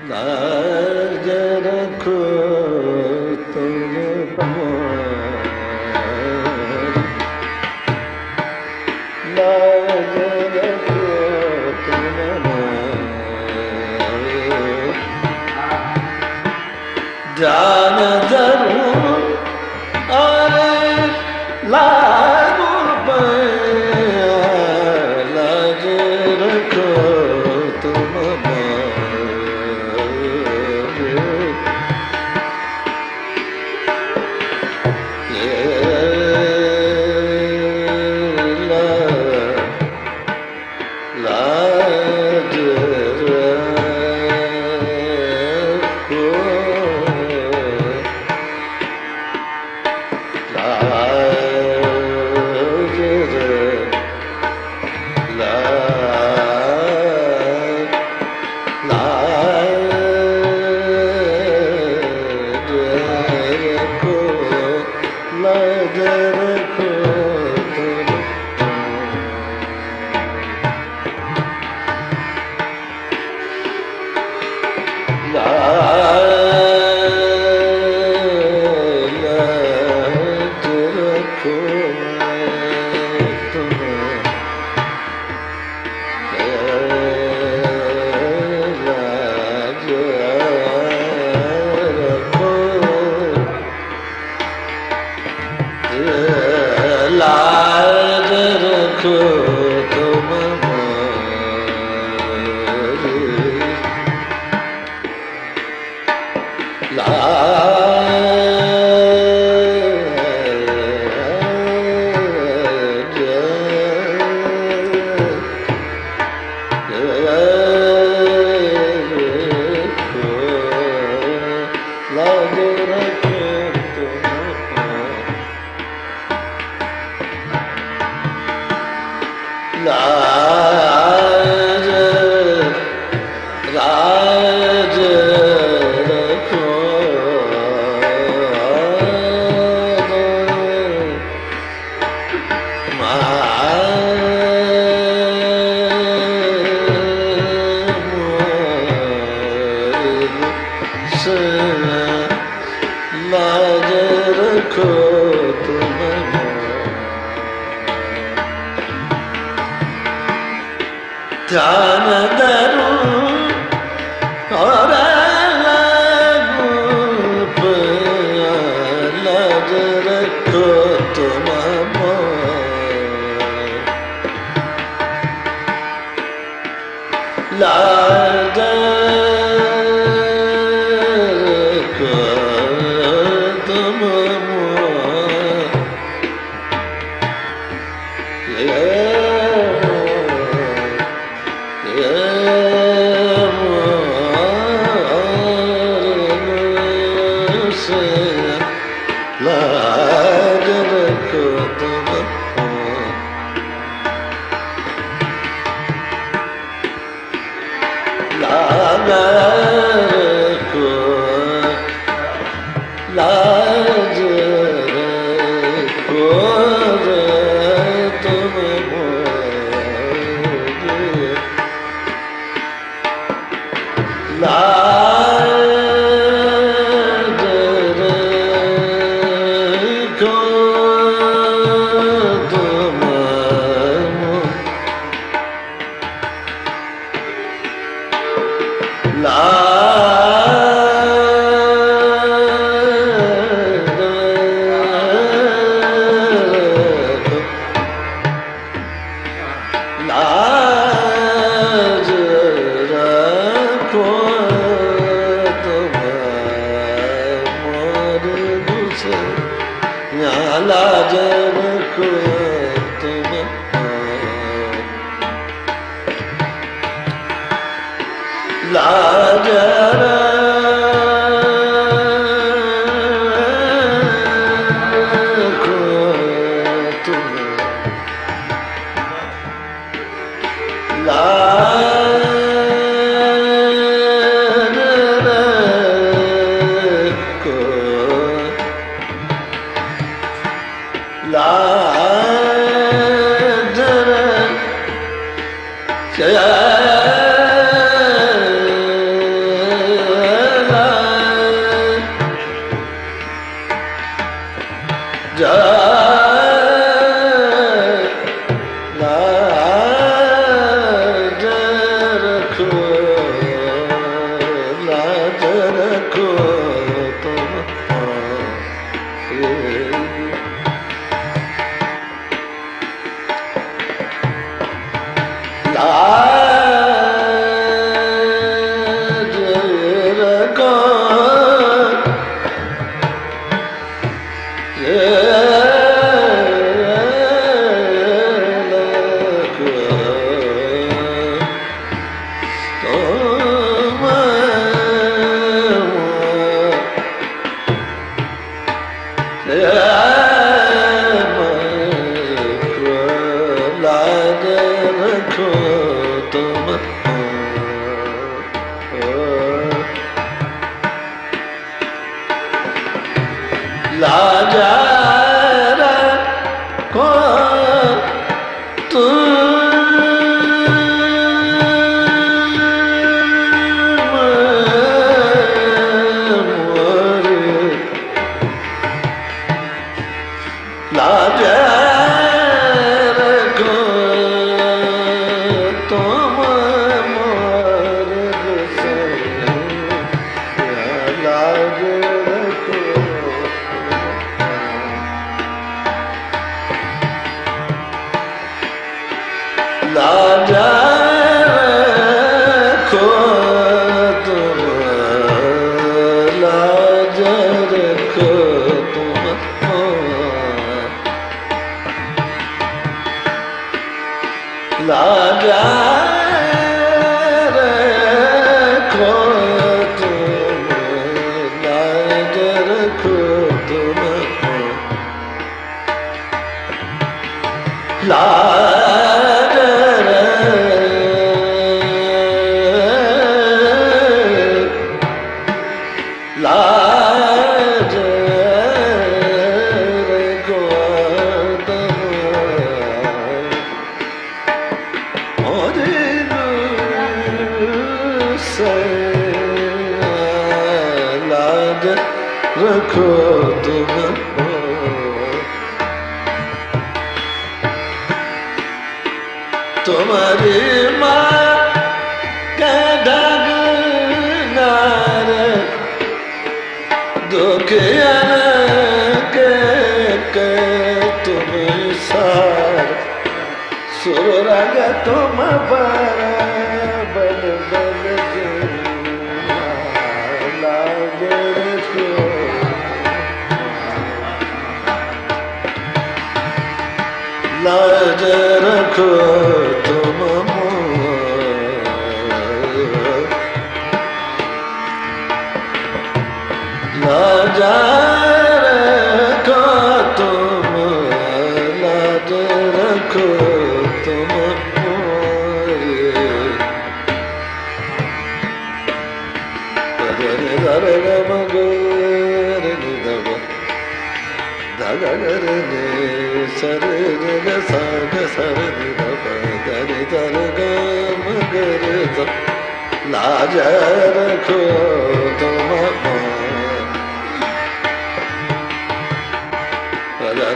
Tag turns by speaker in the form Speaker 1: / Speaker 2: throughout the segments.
Speaker 1: लाज रखो तुम लाज रखो तुम जान जरूर और लागू लाज रखो तुम लाज रखो तुम लाज राज रखो लाज रखो तुम ध्यान धरूं और लागू लाज रखो तुम लाज रखो तुम लाज रखो तुम लाज रखो लाज रखो तुम लाज रखो तुम लाज रखो तुम मोर गुस्से लाज रखो तुम लाज रखो तुम लाज रखो लाज रखो रखो लाज रखो तुम लाज रखो रखो तुम तुम्हारी माँ के ढगनार दुखियन के तुम सार सुरग तुम पर बल बल लाज रखो लाज रखो तुम लाज रखो तुम लाज रखो तुम सर ग साग सर रे दर ग मगर लाज रखो तुम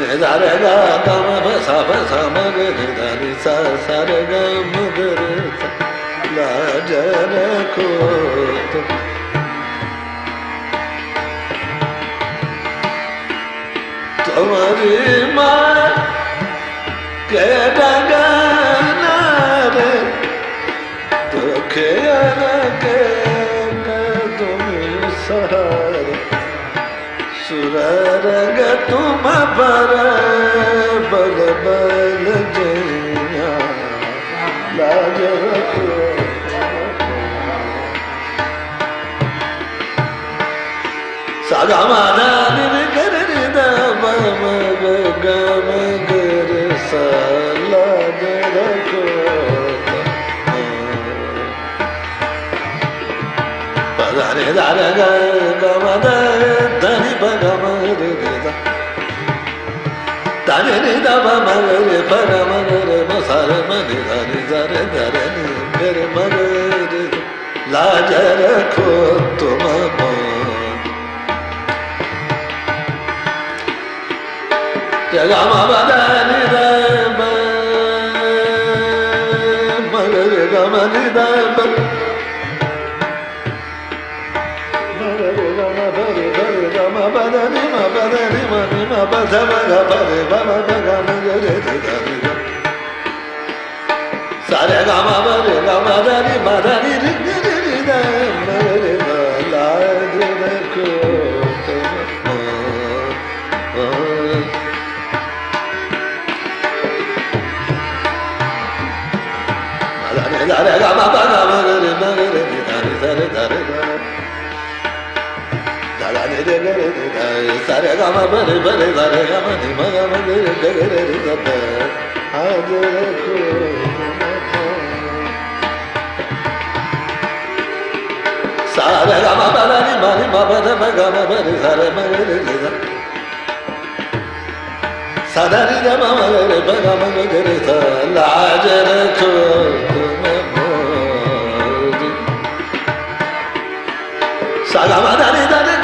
Speaker 1: रे दर ग गम भसा भसा मगर धनि सर ग मगर लाज रखो तुम तुम्हारी माँ के डगनार दुखियन के तुम सहार सुरग तुम पर बल बल जैया लाज रखो सागा माना कर गम गर लाज रखो पधारे दार गम धनि भगम धनि नि दब मगर भग मगर मसर मनि धनि जर धरनि गर मगर लाज रखो तुम गम बदनि मगर गम नि mani ma pa sa ma ga pa re ba ma pa ga ma ga re re ga re ga sa re ga ma pa re ga ma da ni re re re da ma re ma la re re ko to ma re ga ma pa ga ma ga re ma ga re re da re sa re da re ga sare ga ma ba re sare ga ma ni ma ga ma re ga re re sa pa ha re ko sare ga ma ba ni ma ba da ma ga ma ba re sare ma re re sa sa da ni ga ma re ba ga ma ga re sa la je re ko sa ga ma da ni da re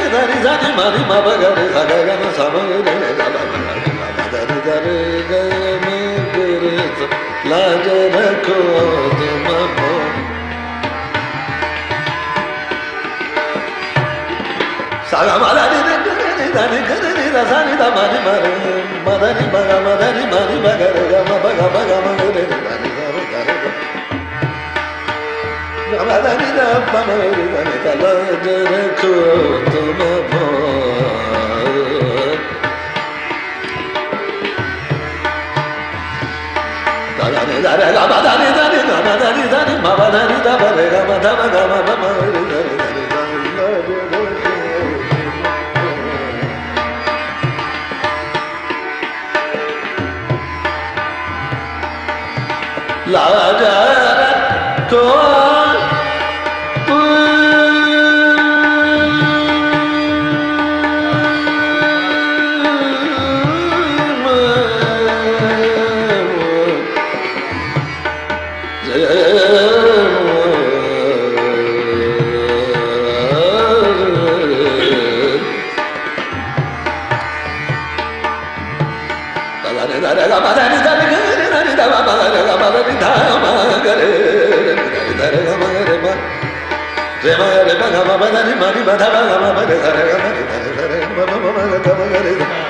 Speaker 1: dari dari mari ma ba ga re sa ga ga ma sa ma re re ga ba ma da re ga re ga ma ga re sa la ja ra ko de ma mo sa ga ma da ni re da ni ga re da sa ni da ma ni ma re ma da ni ba ga ma da ni ma ni ba ga re ga ma ba ga ma ga re da ni sa re ga re ga ma da ni da ba ma re da ni da la ja ra ko de ma mo da re ga ma da ni da ni ga ma da ni da ni ma ba da ni da ba re ga ma da ba ga ma ba ma re da re da re da la ja ra ko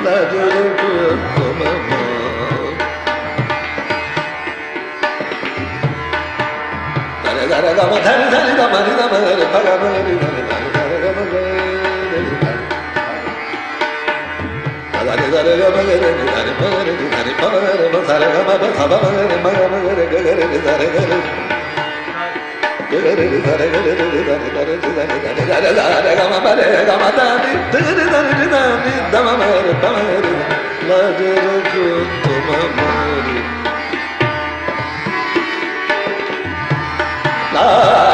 Speaker 1: la ja ra ko la